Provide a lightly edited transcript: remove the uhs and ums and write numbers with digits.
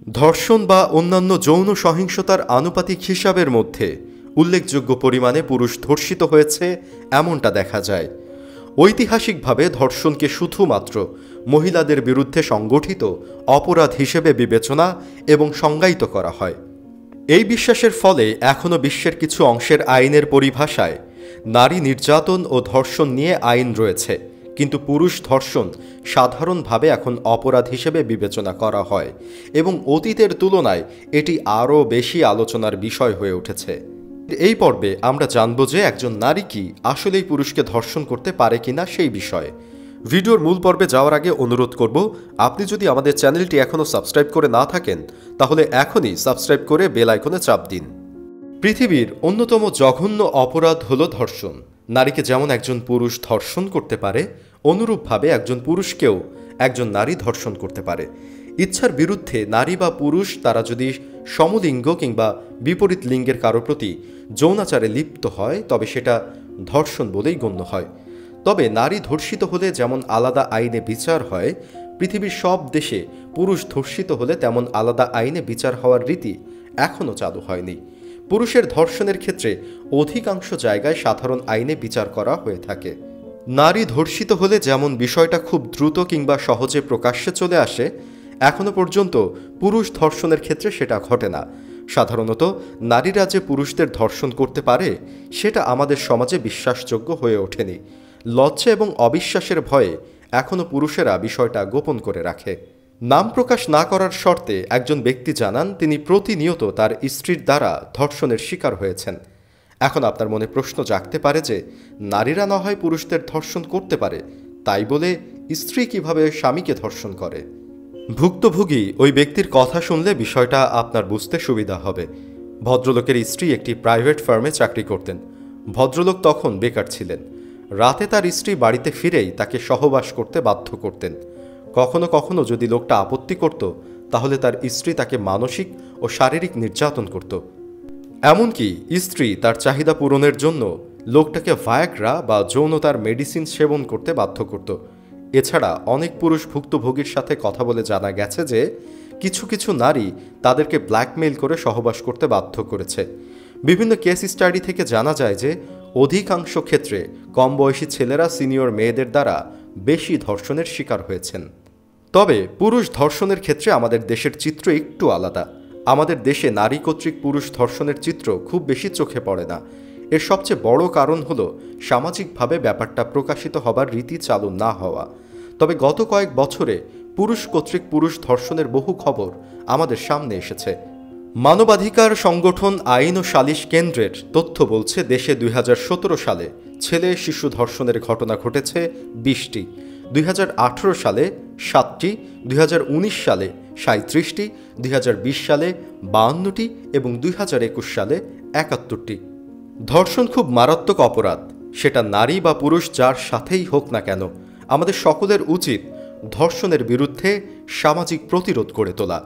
ধর্ষণ বা অন্যান্য যৌন সহিংসতার আনুপাতিক হিসাবের মধ্যে উল্লেখযোগ্য পরিমাণে পুরুষ ধর্ষিত হয়েছে এমনটা দেখা যায়। ঐতিহাসিকভাবে ধর্ষণকে শুধুমাত্র মহিলাদের বিরুদ্ধে সংগঠিত অপরাধ হিসেবে বিবেচনা এবং সংজ্ঞায়িত করা হয়। এই বিশ্বাসের ফলে এখনও বিশ্বের কিছু অংশের আইনের পরিভাষায় নারী নির্যাতন ও ধর্ষণ নিয়ে আইন রয়েছে, কিন্তু পুরুষ ধর্ষণ সাধারণভাবে এখন অপরাধ হিসেবে বিবেচনা করা হয় এবং অতীতের তুলনায় এটি আরও বেশি আলোচনার বিষয় হয়ে উঠেছে। এই পর্বে আমরা জানব যে একজন নারী কি আসলেই পুরুষকে ধর্ষণ করতে পারে কিনা সেই বিষয়ে। ভিডিওর মূল পর্বে যাওয়ার আগে অনুরোধ করব, আপনি যদি আমাদের চ্যানেলটি এখনও সাবস্ক্রাইব করে না থাকেন তাহলে এখনই সাবস্ক্রাইব করে বেল আইকনে চাপ দিন। পৃথিবীর অন্যতম জঘন্য অপরাধ হল ধর্ষণ। নারীকে যেমন একজন পুরুষ ধর্ষণ করতে পারে, অনুরূপভাবে একজন পুরুষকেও একজন নারী ধর্ষণ করতে পারে। ইচ্ছার বিরুদ্ধে নারী বা পুরুষ তারা যদি সমলিঙ্গ কিংবা বিপরীত লিঙ্গের কারো প্রতি যৌনাচারে লিপ্ত হয় তবে সেটা ধর্ষণ বলেই গণ্য হয়। তবে নারী ধর্ষিত হলে যেমন আলাদা আইনে বিচার হয়, পৃথিবীর সব দেশে পুরুষ ধর্ষিত হলে তেমন আলাদা আইনে বিচার হওয়ার রীতি এখনও চালু হয়নি। পুরুষের ধর্ষণের ক্ষেত্রে অধিকাংশ জায়গায় সাধারণ আইনে বিচার করা হয়ে থাকে। নারী ধর্ষিত হলে যেমন বিষয়টা খুব দ্রুত কিংবা সহজে প্রকাশ্যে চলে আসে, এখনও পর্যন্ত পুরুষ ধর্ষণের ক্ষেত্রে সেটা ঘটে না। সাধারণত নারীরা যে পুরুষদের ধর্ষণ করতে পারে সেটা আমাদের সমাজে বিশ্বাসযোগ্য হয়ে ওঠেনি। লজ্জা এবং অবিশ্বাসের ভয়ে এখনও পুরুষেরা বিষয়টা গোপন করে রাখে। নাম প্রকাশ না করার শর্তে একজন ব্যক্তি জানান তিনি প্রতিনিয়ত তার স্ত্রীর দ্বারা ধর্ষণের শিকার হয়েছেন। এখন আপনার মনে প্রশ্ন জাগতে পারে যে নারীরা না হয় পুরুষদের ধর্ষণ করতে পারে, তাই বলে স্ত্রী কিভাবে স্বামীকে ধর্ষণ করে? ভুক্তভোগী ওই ব্যক্তির কথা শুনলে বিষয়টা আপনার বুঝতে সুবিধা হবে। ভদ্রলোকের স্ত্রী একটি প্রাইভেট ফার্মে চাকরি করতেন। ভদ্রলোক তখন বেকার ছিলেন। রাতে তার স্ত্রী বাড়িতে ফিরেই তাকে সহবাস করতে বাধ্য করতেন। কখনো কখনো যদি লোকটা আপত্তি করত তাহলে তার স্ত্রী তাকে মানসিক ও শারীরিক নির্যাতন করত। এমনকি স্ত্রী তার চাহিদা পূরণের জন্য লোকটাকে ভায়াগ্রা বা যৌনতার মেডিসিন সেবন করতে বাধ্য করত। এছাড়া অনেক পুরুষ ভুক্তভোগীর সাথে কথা বলে জানা গেছে যে কিছু কিছু নারী তাদেরকে ব্ল্যাকমেইল করে সহবাস করতে বাধ্য করেছে। বিভিন্ন কেস স্টাডি থেকে জানা যায় যে অধিকাংশ ক্ষেত্রে কম বয়সী ছেলেরা সিনিয়র মেয়েদের দ্বারা বেশি ধর্ষণের শিকার হয়েছেন। তবে পুরুষ ধর্ষণের ক্ষেত্রে আমাদের দেশের চিত্র একটু আলাদা। আমাদের দেশে নারী কর্তৃক পুরুষ ধর্ষণের চিত্র খুব বেশি চোখে পড়ে না। এর সবচেয়ে বড় কারণ হল সামাজিকভাবে ব্যাপারটা প্রকাশিত হবার রীতি চালু না হওয়া। তবে গত কয়েক বছরে পুরুষ কর্তৃক পুরুষ ধর্ষণের বহু খবর আমাদের সামনে এসেছে। মানবাধিকার সংগঠন আইন ও সালিশ কেন্দ্রের তথ্য বলছে দেশে 2017 সালে ছেলে শিশু ধর্ষণের ঘটনা ঘটেছে 20টি, 2018 সালে 7টি, 2019 সালে 37টি, 2020 সালে 52টি এবং 2021 সালে 71টি। ধর্ষণ খুব মারাত্মক অপরাধ, সেটা নারী বা পুরুষ যার সাথেই হোক না কেন। আমাদের সকলের উচিত ধর্ষণের বিরুদ্ধে সামাজিক প্রতিরোধ গড়ে তোলা।